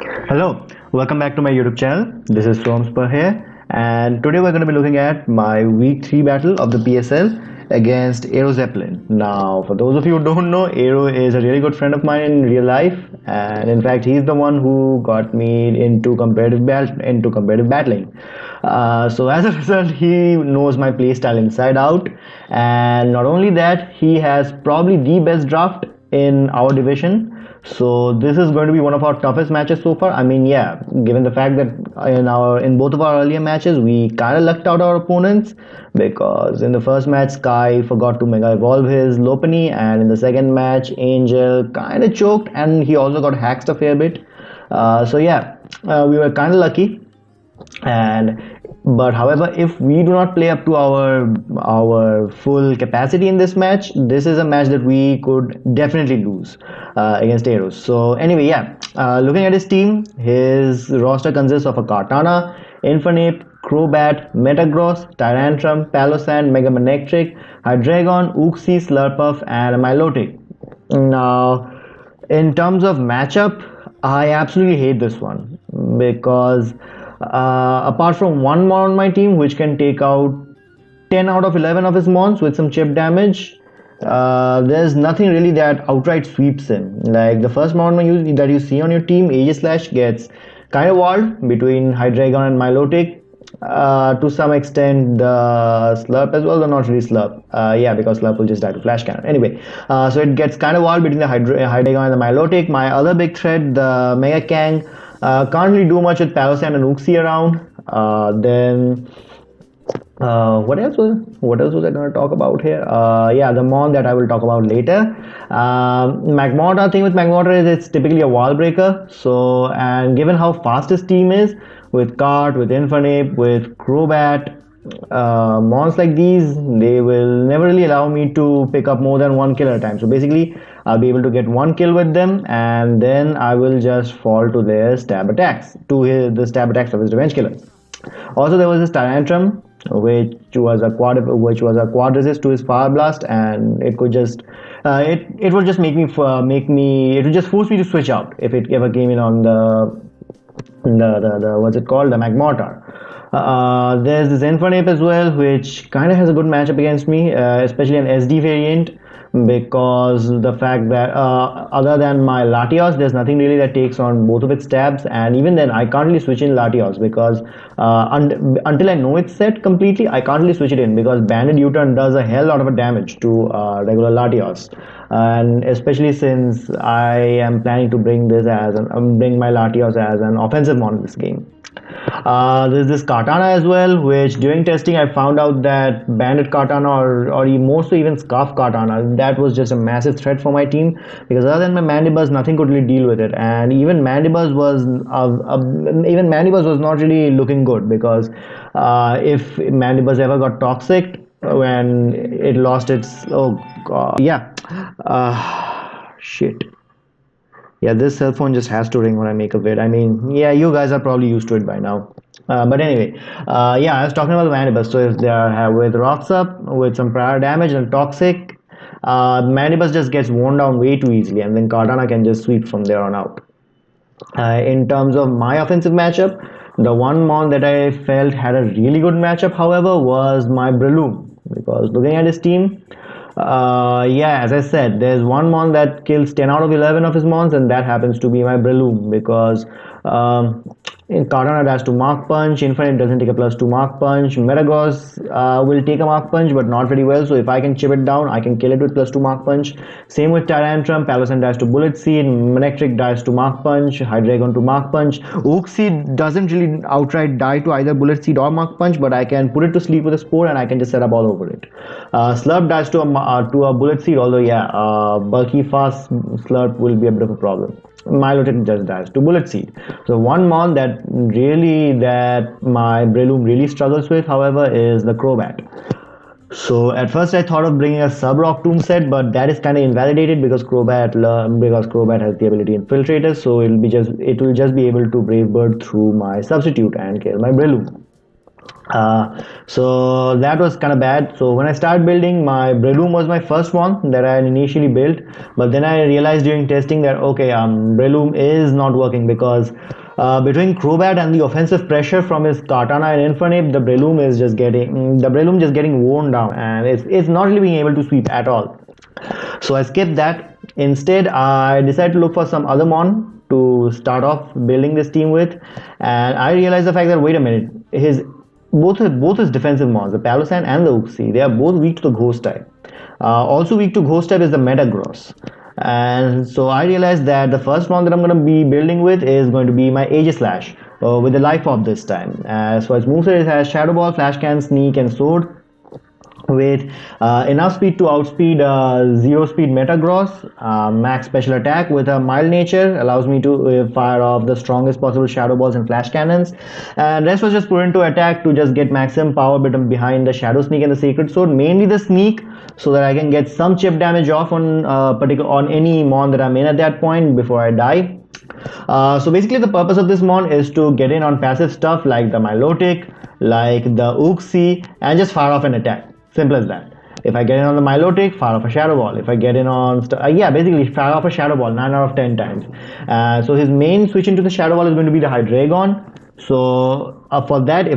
Hello, welcome back to my YouTube channel. This is Somspur here, and today we're going to be looking at my week 3 battle of the PSL against Aero Zeppelin. Now, for those of you who don't know, Aero is a really good friend of mine in real life, and in fact, he's the one who got me into competitive battling. So as a result, he knows my playstyle inside out, and not only that, he has probably the best draft in our division. So this is going to be one of our toughest matches so far. I mean, yeah, given the fact that in both of our earlier matches we kind of lucked out our opponents, because in the first match Sky forgot to mega evolve his Lopunny, and in the second match Angel kind of choked and he also got hacked a fair bit. So yeah, we were kind of lucky. But however, if we do not play up to our full capacity in this match, this is a match that we could definitely lose against Aeros. So anyway, yeah, looking at his team, his roster consists of a Kartana, Infernape, Crobat, Metagross, Tyrantrum, Palossand, Mega Manectric, Hydreigon, Uxie, Slurpuff, and Milotic. Now, in terms of matchup, I absolutely hate this one, because apart from one mon on my team which can take out 10 out of 11 of his mons with some chip damage, there's nothing really that outright sweeps him. Like the first mon that you see on your team, Aegislash, gets kind of walled between Hydreigon and Milotic. To some extent the Slurp as well, though not really Slurp. Yeah, because Slurp will just die to Flash Cannon. Anyway, so it gets kind of walled between the Hydreigon and the Milotic. My other big threat, the Mega Kang, can't really do much with Palossand and Uxie around. Then what else was I going to talk about here? Yeah, the mon that I will talk about later. Magmortar, thing with Magmortar is it's typically a wall breaker. So, and given how fast his team is, with Cart, with Infernape, with Crobat, mons like these, they will never really allow me to pick up more than one kill at a time. So basically, I'll be able to get one kill with them, and then I will just fall to their stab attacks, the stab attacks of his revenge killers. Also, there was this Tyrantrum, which was a quad resist to his Fire Blast, and it could just it would just it would just force me to switch out if it ever came in on the what's it called, the Magmortar. There's this Infernape as well, which kind of has a good matchup against me, especially an SD variant, because the fact that other than my Latios, there's nothing really that takes on both of its stabs, and even then I can't really switch in Latios, because until I know it's set completely, I can't really switch it in, because Banded U-turn does a hell lot of damage to regular Latios. And especially since I am planning to bring my Latios as an offensive mon in this game. There's this Kartana as well, which during testing I found out that Bandit Kartana or more so even Scarf Kartana, that was just a massive threat for my team, because other than my Mandibuzz, nothing could really deal with it. And even Mandibuzz was not really looking good, because if Mandibuzz ever got toxic when it lost its shit. Yeah, this cell phone just has to ring when I make a vid. I mean, yeah, you guys are probably used to it by now. But anyway, yeah, I was talking about the Mandibuzz. So if they are with Rocks Up, with some prior damage and Toxic, Mandibuzz just gets worn down way too easily, and then Kartana can just sweep from there on out. In terms of my offensive matchup, the one mon that I felt had a really good matchup, however, was my Bredoom, because looking at his team, yeah, as I said, there's one mon that kills 10 out of 11 of his mons, and that happens to be my Bredoom, because Kartana dash to Mark Punch, Infinite doesn't take a +2 Mark Punch, Metagross will take a Mark Punch, but not very well, so if I can chip it down, I can kill it with +2 Mark Punch. Same with Tyrantrum, Palossand dash to Bullet Seed, Manectric dies to Mark Punch, Hydreigon to Mark Punch. Uxie doesn't really outright die to either Bullet Seed or Mark Punch, but I can put it to sleep with a Spore and I can just set up all over it. Slurp dies to a Bullet Seed, although yeah, bulky fast Slurp will be a bit of a problem. Milotic just dies to Bullet Seed. So one mon that my Bredoom really struggles with, however, is the Crobat. So at first I thought of bringing a sub-rock tomb set, but that is kind of invalidated because Crobat has the ability Infiltrator, so it will just be able to Brave Bird through my substitute and kill my Bredoom. So that was kind of bad. So when I started building, my Bredoom was my first one that I had initially built, but then I realized during testing that okay, Bredoom is not working because between Crobat and the offensive pressure from his Katana and Infernape, the Breloom just getting worn down, and it's not really being able to sweep at all. So I skipped that. Instead, I decided to look for some other mon to start off building this team with, and I realized the fact that wait a minute, both his defensive mons, the Palossand and the Uxie, they are both weak to the Ghost type. Also weak to Ghost type is the Metagross. And so I realized that the first one that I'm going to be building with is going to be my Aegislash with the Life Orb this time. As far as moveset, it has Shadow Ball, Flash Can, Sneak, and Sword with enough speed to outspeed zero speed Metagross. Max special attack with a mild nature allows me to fire off the strongest possible shadow balls and flash cannons, and rest was just put into attack to just get maximum power behind the shadow sneak and the sacred sword, mainly the sneak, so that I can get some chip damage off on any mon that I'm in at that point before I die. So basically the purpose of this mon is to get in on passive stuff like the Milotic, like the Uxie, and just fire off an attack. Simple as that. If I get in on the Milotic, fire off a Shadow Ball. If I get in on, basically fire off a Shadow Ball 9 out of 10 times. So his main switch into the Shadow Ball is going to be the Hydreigon. So for that,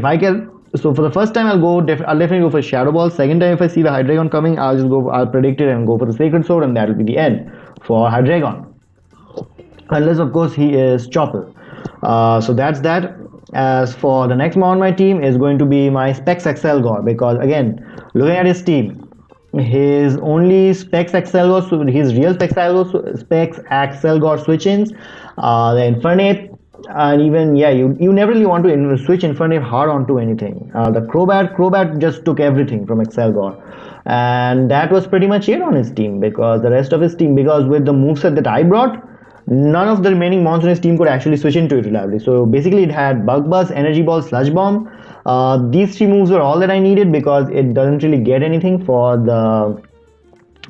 so for the first time I'll definitely go for Shadow Ball. Second time if I see the Hydreigon coming, I'll predict it and go for the Sacred Sword, and that will be the end for Hydreigon. Unless of course he is Chopper. So that's that. As for the next mon on my team is going to be my Specs Excelgor, because again, looking at his team, his only Specs Excelgor, his real Specs Excelgor switch-ins, the Infernape, and even you never really want to switch Infernape hard onto anything. The Crobat just took everything from Excelgor, and that was pretty much it on his team, because the rest of his team, because with the moveset that I brought, none of the remaining mons on his team could actually switch into it reliably. So basically it had Bug Buzz, Energy Ball, Sludge Bomb. These three moves were all that I needed, because it doesn't really get anything for the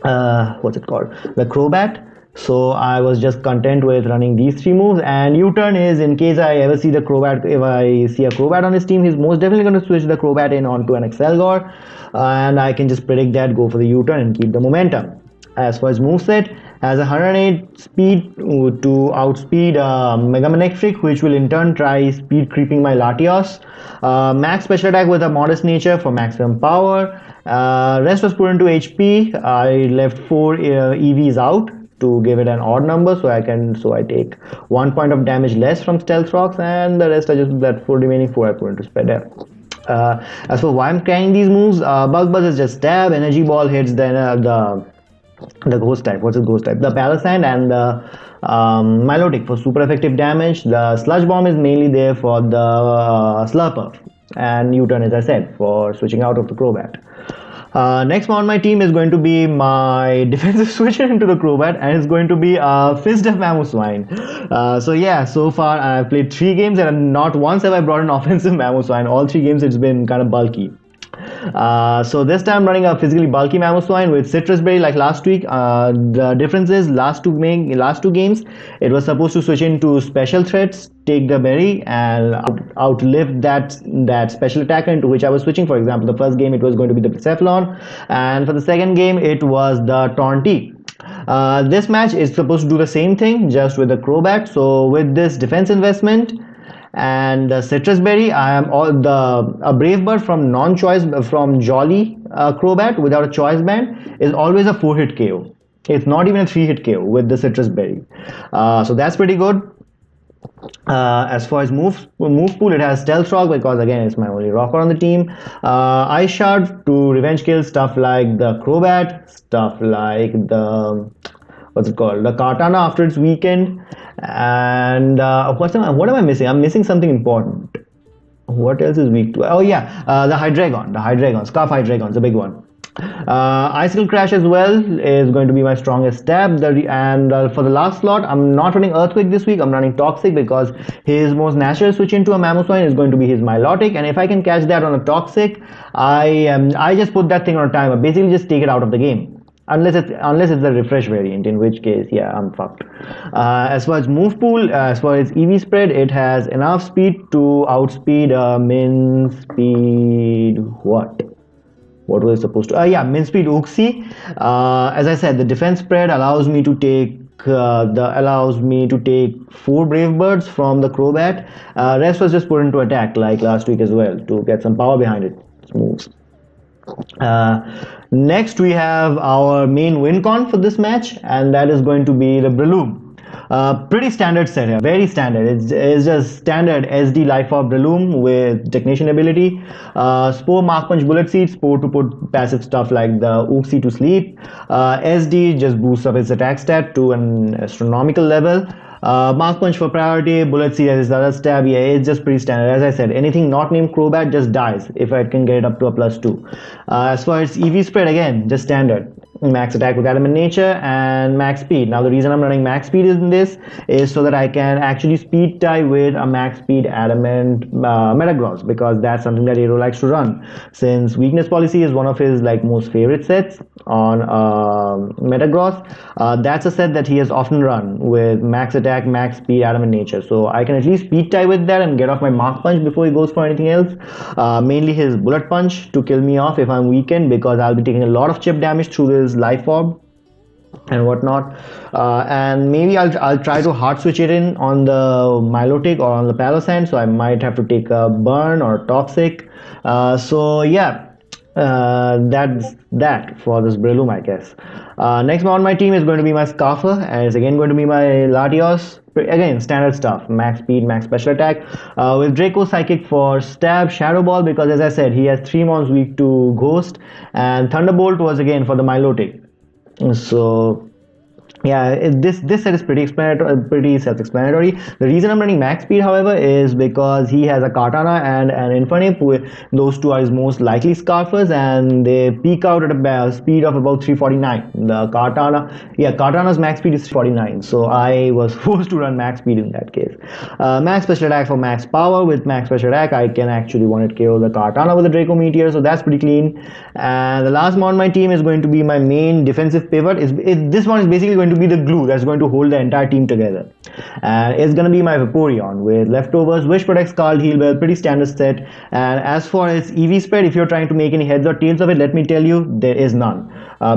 the Crobat. So I was just content with running these three moves, and U-turn is in case I ever see the Crobat. If I see a Crobat on his team, he's most definitely going to switch the Crobat in onto an Excelgor, and I can just predict that, go for the U-turn and keep the momentum. As for his moveset, has 108 speed to outspeed Mega Manectric, which will in turn try speed creeping my Latios. Max special attack with a modest nature for maximum power. Rest was put into HP. I left 4 EVs out to give it an odd number, so I take 1 point of damage less from Stealth Rocks, and the rest are just that remaining 4 I put into Spread Air. As for why I'm carrying these moves, Bug Buzz is just stab, Energy Ball hits the Ghost type. What's the Ghost type? The Palossand and the Milotic for super effective damage. The Sludge Bomb is mainly there for the Slurper, and U-turn, as I said, for switching out of the Crobat. Next on my team is going to be my defensive switcher into the Crobat, and it's going to be Fist of Mamoswine. So far I've played 3 games, and not once have I brought an offensive Mamoswine. All 3 games it's been kind of bulky. So this time I'm running a physically bulky Mamoswine with Citrus Berry like last week. The difference is last two games it was supposed to switch into special threats, take the berry, and outlive that special attacker into which I was switching. For example, the first game it was going to be the Cephalon, and for the second game it was the Taunty. This match is supposed to do the same thing, just with the Crobat. So with this defense investment and the Citrus Berry, I am a Brave Bird from Jolly Crobat without a choice band is always a 4-hit KO. It's not even a 3-hit KO with the Citrus Berry. So that's pretty good. As far as move pool, it has Stealth Rock, because again it's my only rocker on the team. Ice Shard to revenge kill stuff like the Crobat, stuff like the the Katana after its weekend. And what am I missing? I'm missing something important. What else is weak to? The Hydreigon, Scarf Hydreigon is a big one. Icicle Crash as well is going to be my strongest stab. For the last slot, I'm not running Earthquake this week. I'm running Toxic, because his most natural switch into a Mamoswine is going to be his Milotic, and if I can catch that on a Toxic, I just put that thing on a timer. Basically, just take it out of the game. Unless it's the refresh variant, in which case, yeah, I'm fucked. As far as move pool, as far as EV spread, it has enough speed to outspeed min speed. What was it supposed to? Yeah, min speed Uxie. As I said, the defense spread allows me to take 4 brave birds from the Crobat. Rest was just put into attack like last week as well to get some power behind its moves. Next, we have our main win con for this match, and that is going to be the Bredoom. Pretty standard set here, very standard. It's just standard SD Life Orb Bredoom with Technician ability. Spore, Mark Punch, Bullet Seed, Spore to put passive stuff like the Uxie to sleep. SD just boosts up its attack stat to an astronomical level. Mark Punch for priority, Bullet Seed as his other stab. Yeah, it's just pretty standard. As I said, anything not named Crobat just dies if I can get it up to a +2. As far as EV spread, again, just standard. Max attack with adamant nature and max speed. Now the reason I'm running max speed in this is so that I can actually speed tie with a max speed adamant Metagross, because that's something that Aero likes to run, since weakness policy is one of his like most favorite sets on Metagross. That's a set that he has often run with max attack, max speed, adamant nature, so I can at least speed tie with that and get off my Mark Punch before he goes for anything else. Mainly his Bullet Punch to kill me off if I'm weakened, because I'll be taking a lot of chip damage through this Life Orb and whatnot. And maybe I'll try to hard switch it in on the Milotic or on the Palossand, so I might have to take a burn or toxic. So yeah, that's that for this Bredoom, I guess. Next on my team is going to be my Scarfer, and it's again going to be my Latios. Again, standard stuff: max speed, max special attack, with Draco Psychic for stab, Shadow Ball, because as I said, he has 3 mons weak to Ghost, and Thunderbolt was again for the Milotic. So yeah, this set is pretty self-explanatory. The reason I'm running max speed, however, is because he has a Kartana and an Infernape. Those two are his most likely Scarfers, and they peak out at a speed of about 349. The Kartana's max speed is 349, so I was forced to run max speed in that case. Max special attack for max power. With max special attack, I can actually one-hit KO the Kartana with a Draco Meteor, so that's pretty clean. And the last mon on my team is going to be my main defensive pivot. This one is basically going to be the glue that's going to hold the entire team together, and it's going to be my Vaporeon with leftovers, Wish, Protect, Scald, Heal Well, pretty standard set. And as for its EV spread, if you're trying to make any heads or tails of it, let me tell you, there is none,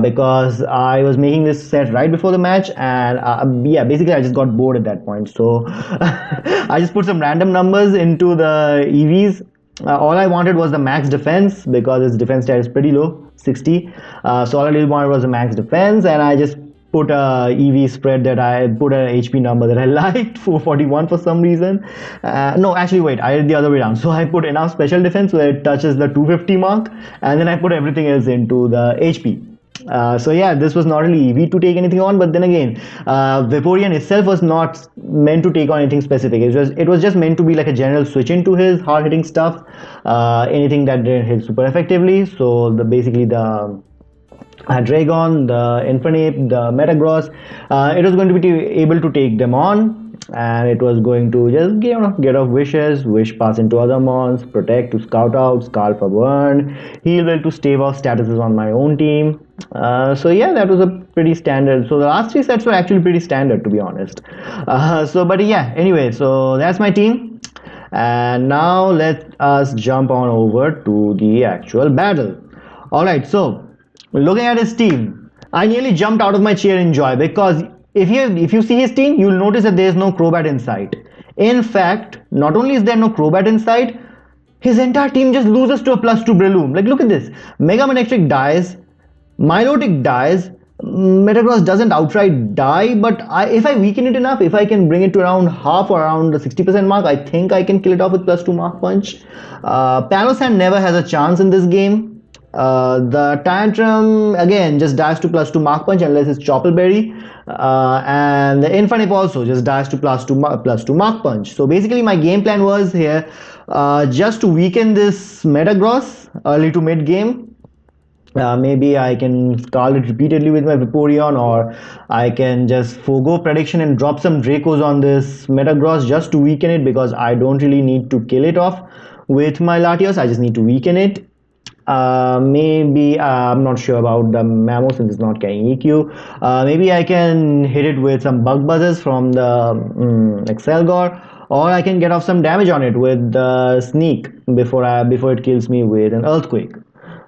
because I was making this set right before the match, and yeah, basically I just got bored at that point, so I just put some random numbers into the EVs. All I wanted was the max defense, because its defense stat is pretty low, 60. So all I really wanted was a max defense, and I just put a EV spread that I put an HP number that I liked, 441 for some reason. No, actually wait, I did the other way around. So I put enough special defense where it touches the 250 mark, and then I put everything else into the HP. So yeah, this was not really EV to take anything on, but then again, Vaporeon itself was not meant to take on anything specific. It was just meant to be like a general switch into his hard hitting stuff, anything that didn't hit super effectively. So basically the Dragon, the Infernape, the Metagross, it was going to be able to take them on, and it was going to just get off wishes, wish pass into other mons, protect to scout out, Scald for burn, heal well to stave off statuses on my own team. So yeah, that was a pretty standard. So the last 3 sets were actually pretty standard, to be honest. But yeah, anyway, so that's my team, and now let us jump on over to the actual battle. Alright, so looking at his team, I nearly jumped out of my chair in joy, because if you see his team, you'll notice that there is no Crobat in sight. In fact, not only is there no Crobat in sight, his entire team just loses to a +2 Bredoom. Like, look at this. Mega Manectric dies, Milotic dies, Metagross doesn't outright die, but if I weaken it enough, if I can bring it to around half or around the 60% mark, I think I can kill it off with +2 Mark Punch. Palossand never has a chance in this game. The Tantrum again just dies to +2 Mark Punch unless it's Choppleberry, and the Infernape also just dies to +2 Mark Punch. So basically my game plan was here just to weaken this Metagross early to mid game. Maybe I can Scald it repeatedly with my Vaporeon, or I can just forego prediction and drop some Dracos on this Metagross just to weaken it, because I don't really need to kill it off with my Latios, I just need to weaken it. Maybe I'm not sure about the Mammo since it's not carrying EQ. Maybe I can hit it with some bug buzzers from the Excelgor, or I can get off some damage on it with the sneak before it kills me with an earthquake.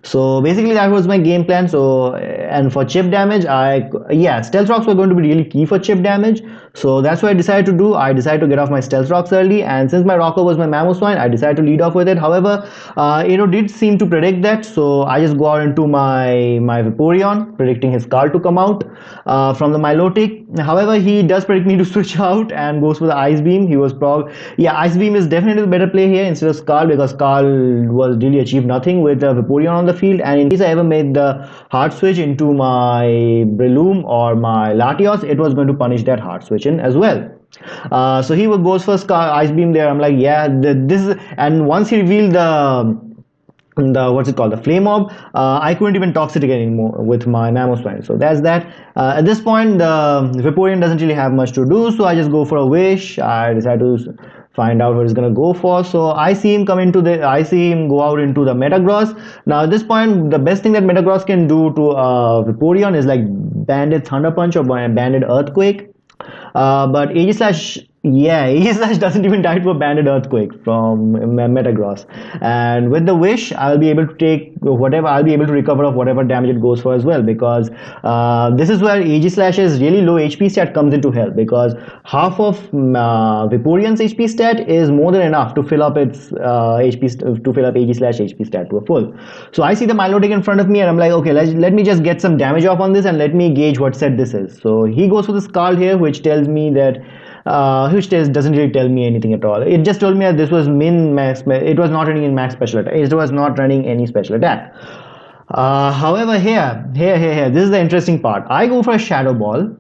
So basically that was my game plan. So and for chip damage, yeah, stealth rocks were going to be really key for chip damage. So that's what I decided to do. I decided to get off my stealth rocks early, and since my rocker was my Mammoth I decided to lead off with it. However, Aero did seem to predict that, so I just go out into my Vaporeon, predicting his card to come out from the Milotic. However, he does predict me to switch out and goes for the Ice Beam. He was Ice Beam is definitely the better play here instead of Skull, because Skull was really achieved nothing with Vaporeon on the field, and in case I ever made the hard switch into my Breloom or my Latios, it was going to punish that hard switch in as well. So he goes for Ice Beam there. I'm like, yeah, this is, and once he revealed the what's it called, the flame orb, I couldn't even toxic it anymore with my Mammoth. So that's that. At this point, the Vaporeon doesn't really have much to do, so I just go for a wish. I decide to find out what he's gonna go for. So I see him go out into the Metagross. Now at this point, the best thing that Metagross can do to Vaporeon is like Banded Thunder Punch or Banded Earthquake. But Aegislash doesn't even die to a Banded Earthquake from Metagross. And with the Wish, I'll be able to take whatever, I'll be able to recover of whatever damage it goes for as well, because this is where Aegislash's really low HP stat comes into help, because half of Vaporeon's HP stat is more than enough to fill up its Aegislash HP stat to a full. So I see the Milotic in front of me and I'm like, okay, let me just get some damage off on this and let me gauge what set this is. So he goes for the Scald here, which tells me that doesn't really tell me anything at all. It just told me that this was min max. It was not running in max special attack. It was not running any special attack. However, here, this is the interesting part. I go for a Shadow Ball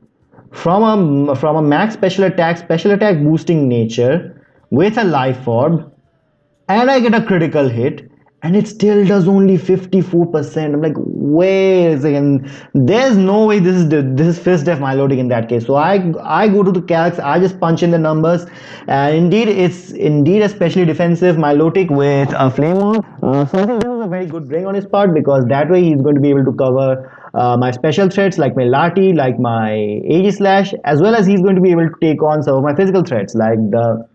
from a max special attack boosting nature with a Life Orb, and I get a critical hit, and it still does only 54%. I'm like, wait a second, there's no way this is Fist Def Milotic in that case. So I go to the calcs, I just punch in the numbers, and indeed it's especially defensive Milotic with a Flame Orb. So I think this was a very good bring on his part, because that way he's going to be able to cover my special threats like my Lati, like my Aegislash, as well as he's going to be able to take on some of my physical threats like the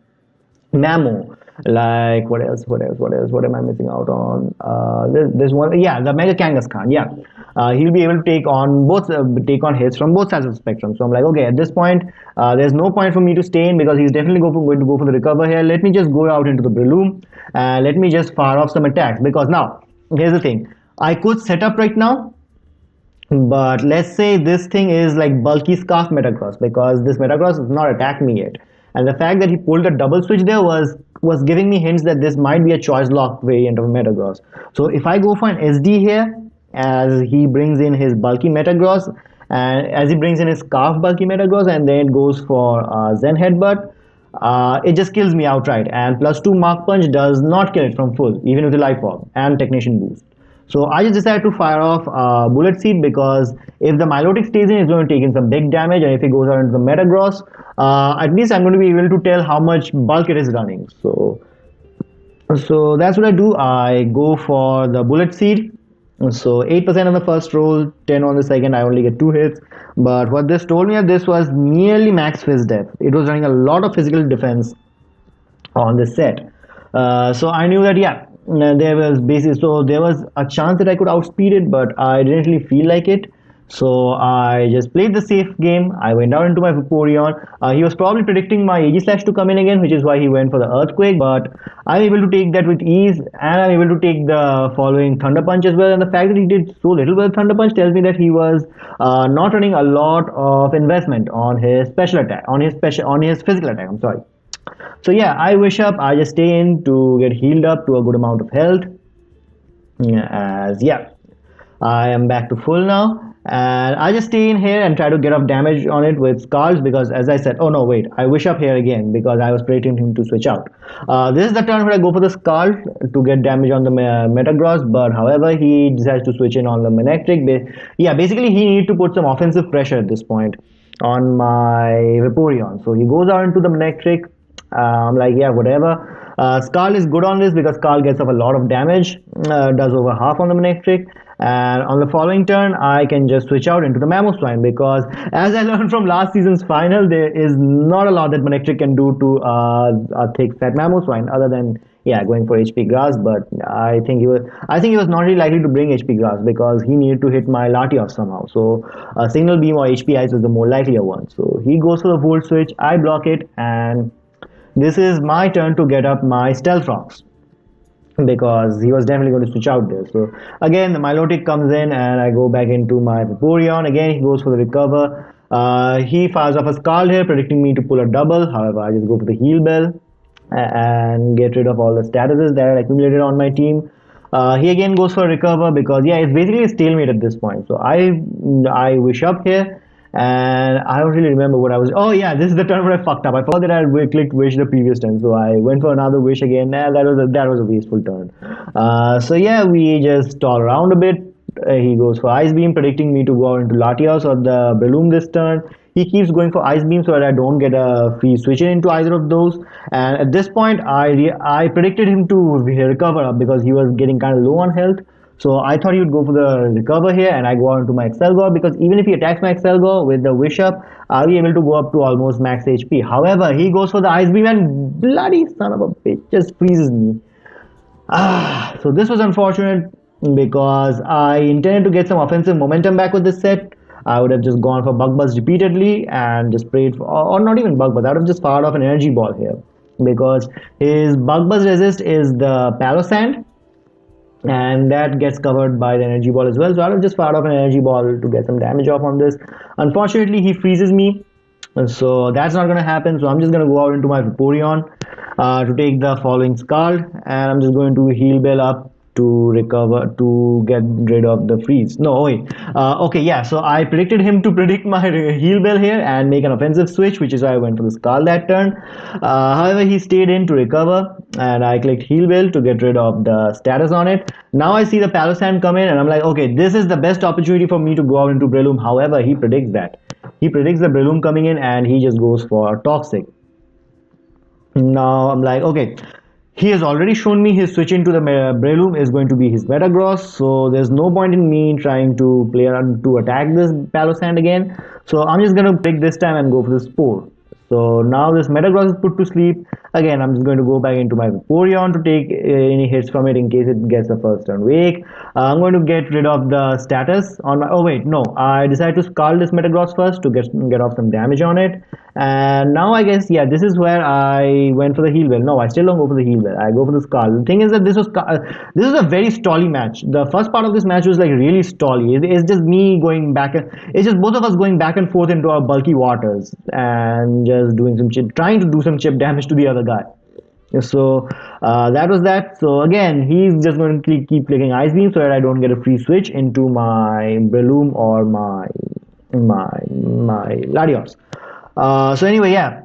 Mammo. Like what else? What am I missing out on? There's one, yeah, the Mega Kangaskhan. Yeah, he'll be able to take on hits from both sides of the spectrum. So I'm like, okay, at this point, there's no point for me to stay in, because he's definitely going to go for the recover here. Let me just go out into the Breloom and let me just fire off some attacks, because now here's the thing: I could set up right now, but let's say this thing is like bulky Scarf Metagross, because this Metagross has not attacked me yet. And the fact that he pulled a double switch there was giving me hints that this might be a choice lock variant of Metagross. So if I go for an SD here, as he brings in his bulky Metagross, and as he brings in his Scarf bulky Metagross, and then it goes for Zen Headbutt, it just kills me outright. And +2 Mark Punch does not kill it from full, even with the Life Orb and Technician Boost. So I just decided to fire off Bullet Seed, because if the Milotic stays in, it's going to take in some big damage, and if it goes out into the Metagross, at least I'm going to be able to tell how much bulk it is running. So that's what I do. I go for the Bullet Seed. So 8% on the first roll, 10 on the second. I only get 2 hits. But what this told me, that this was nearly max Fizz Def. It was running a lot of physical defense on this set. So I knew that, yeah, there was a chance that I could outspeed it, but I didn't really feel like it. So I just played the safe game. I went out into my Vaporeon. He was probably predicting my Aegislash to come in again, which is why he went for the Earthquake, but I'm able to take that with ease, and I'm able to take the following Thunder Punch as well. And the fact that he did so little with Thunder Punch tells me that he was not running a lot of investment on his special attack, on his physical attack, I'm sorry. So yeah, I wish up, I just stay in to get healed up to a good amount of health. I am back to full now, and I just stay in here and try to get off damage on it with Scalds, because as I said, oh no wait, I wish up here again, because I was predicting him to switch out. This is the turn where I go for the Scald to get damage on the Metagross, but however he decides to switch in on the Manectric. Basically he needs to put some offensive pressure at this point on my Vaporeon. So he goes out into the Manectric. I'm like, yeah, whatever. Skull is good on this because Skull gets off a lot of damage, does over half on the Manectric, and on the following turn I can just switch out into the Mammoth Swine, because as I learned from last season's final, there is not a lot that Manectric can do to a thick fat Mammoth Swine other than going for HP Grass. But I think he was not really likely to bring HP Grass because he needed to hit my Latios somehow. So Signal Beam or HP Ice was the more likelier one. So he goes for the Volt Switch, I block it, and this is my turn to get up my Stealth Rocks, because he was definitely going to switch out there. So again, the Milotic comes in and I go back into my Vaporeon. Again, he goes for the Recover. He fires off a Scald here, predicting me to pull a double. However, I just go for the Heal Bell and get rid of all the statuses that are accumulated on my team. He again goes for a Recover because it's basically a stalemate at this point. So I wish up here. And I don't really remember what I was. Oh yeah, this is the turn where I fucked up. I thought that I had clicked wish the previous turn, so I went for another wish again. That was a wasteful turn. So yeah, we just stall around a bit. He goes for Ice Beam, predicting me to go out into Latios or the Breloom this turn. He keeps going for Ice Beam so that I don't get a free switch in into either of those. And at this point, I predicted him to recover up because he was getting kind of low on health. So I thought he would go for the Recover here, and I go out into my Excelgor, because even if he attacks my Excelgor with the Wish Up, I'll be able to go up to almost max HP. However, he goes for the Ice Beam and bloody son of a bitch just freezes me. So this was unfortunate because I intended to get some offensive momentum back with this set. I would have just gone for Bug Buzz repeatedly and just prayed for, or not even Bug Buzz, I would have just fired off an Energy Ball here, because his Bug Buzz resist is the Palossand, and that gets covered by the Energy Ball as well. So I'll just fire off an Energy Ball to get some damage off on this. Unfortunately, he freezes me, so that's not going to happen. So I'm just going to go out into my Vaporeon to take the following Scald, and I'm just going to Heal Bell up to recover, to get rid of the freeze. No, wait. Okay, yeah, so I predicted him to predict my Heal Bell here and make an offensive switch, which is why I went for the Scald that turn. However, he stayed in to recover, and I clicked Heal Bell to get rid of the status on it. Now I see the Palossand come in, and I'm like, okay, this is the best opportunity for me to go out into Breloom. However, he predicts that. He predicts the Breloom coming in, and he just goes for Toxic. Now I'm like, okay, he has already shown me his switch into the Breloom is going to be his Metagross, so there's no point in me trying to play around to attack this Palossand again. So I'm just going to pick this time and go for the Spore. So now this Metagross is put to sleep. Again, I'm just going to go back into my Vaporeon to take any hits from it in case it gets a first turn wake. I'm going to get rid of the status on my... Oh wait, no. I decided to Scald this Metagross first to get off some damage on it. And now I guess, yeah, this is where I went for the Heal Bell. No, I still don't go for the Heal Bell. I go for the Scald. The thing is that this is a very stally match. The first part of this match was like really stally. It's just me going back. It's just both of us going back and forth into our bulky waters and just doing some trying to do some chip damage to the other guy. So that was that. So again, he's just going to keep clicking Ice Beam so that I don't get a free switch into my Breloom or my Latios. So anyway, yeah.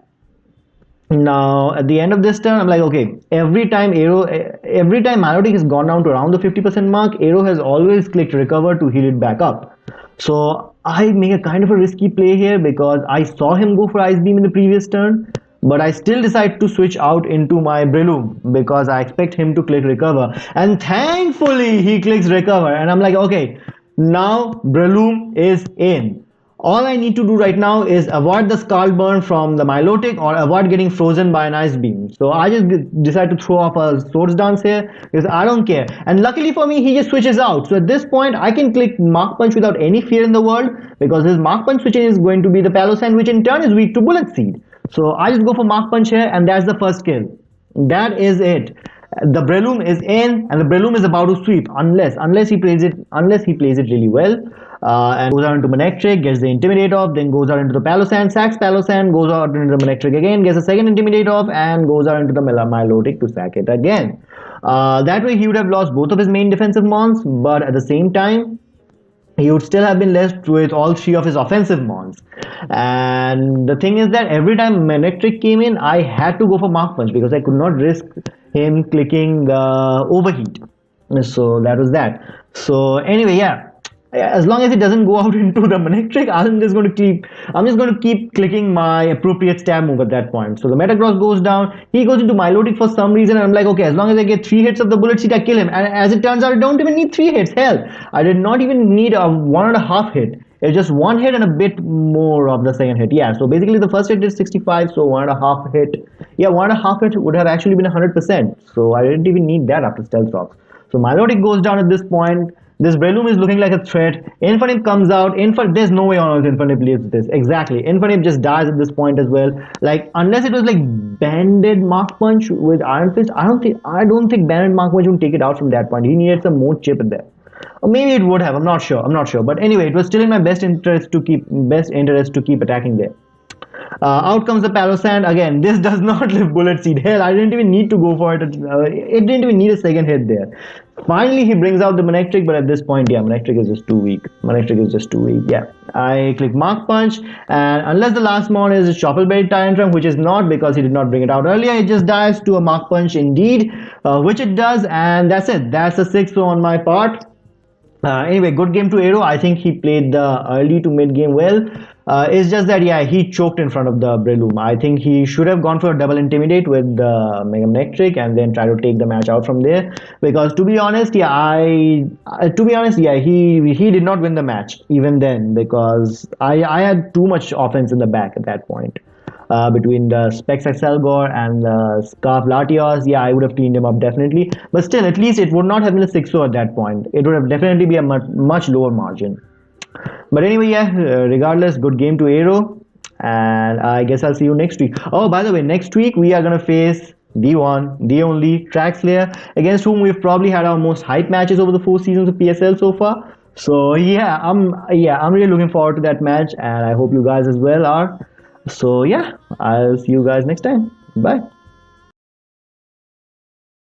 Now at the end of this turn, I'm like, okay, every time Milotic has gone down to around the 50% mark, Aero has always clicked Recover to heal it back up. So I make a kind of a risky play here because I saw him go for Ice Beam in the previous turn, but I still decide to switch out into my Breloom because I expect him to click Recover, and thankfully he clicks Recover, and I'm like, okay, now Breloom is in. All I need to do right now is avoid the Scald Burn from the Milotic or avoid getting frozen by an Ice Beam. So I just decide to throw off a Swords Dance here because I don't care. And luckily for me, he just switches out. So at this point, I can click Mark Punch without any fear in the world because his Mark Punch switching is going to be the Palossand, which in turn is weak to Bullet Seed. So I just go for Mark Punch here, and that's the first kill. That is it. The Breloom is in, and the Breloom is about to sweep unless he plays it really well. And goes out into Manectric, gets the Intimidate off, then goes out into the Palossand, sacks Palossand, goes out into the Manectric again, gets a second Intimidate off, and goes out into the Milotic to sack it again. That way he would have lost both of his main defensive mons, but at the same time, he would still have been left with all three of his offensive mons. And the thing is that every time Manectric came in, I had to go for Mark Punch because I could not risk him clicking the Overheat. So that was that. So anyway, yeah. as long as it doesn't go out into the Manectric, I'm just going to keep clicking my appropriate stab move at that point. So the Metagross goes down, he goes into Milotic for some reason, and I'm like, okay, as long as I get 3 hits of the Bullet Seed, I kill him. And as it turns out, I don't even need 3 hits. Hell, I did not even need a 1.5 hit. It's just 1 hit and a bit more of the second hit. Yeah, so basically the first hit is 65, so 1.5 hit. Yeah, 1.5 hit would have actually been 100%. So I didn't even need that after Stealth Rocks. So Milotic goes down at this point. This Bredoom is looking like a threat. Infernape comes out. There's no way on earth Infernape leaves this. Exactly. Infernape just dies at this point as well. Like, unless it was like banded Mark Punch with Iron Fist, I don't think banded Mark Punch would take it out from that point. He needed some more chip in there. Or maybe it would have. I'm not sure. But anyway, it was still in my best interest to keep attacking there. Out comes the Palossand. Again, this does not live Bullet Seed. Hell, I didn't even need to go for it. It didn't even need a second hit there. Finally, he brings out the Manectric, but at this point, yeah, Manectric is just too weak. Yeah. I click Mark Punch, and unless the last mon is Shuffleberry Tyrantrum, which is not because he did not bring it out earlier, it just dies to a Mark Punch indeed, which it does, and that's it. That's a 6-0 on my part. Anyway, good game to Aero. I think he played the early to mid game well. It's just that, yeah, he choked in front of the Bredoom. I think he should have gone for a double intimidate with the Mega Manectric and then try to take the match out from there. Because to be honest, yeah, he did not win the match even then, because I had too much offense in the back at that point. Between the Specs Excelgor and the Scarf Latios, yeah, I would have cleaned him up definitely. But still, at least it would not have been a 6-0 at that point. It would have definitely been a much lower margin. But anyway, yeah, regardless, good game to Aero. And I guess I'll see you next week. Oh, by the way, next week we are going to face the one, the only Traxslayer, against whom we've probably had our most hype matches over the 4 seasons of PSL so far. So yeah, I'm really looking forward to that match, and I hope you guys as well are. So yeah, I'll see you guys next time. Bye.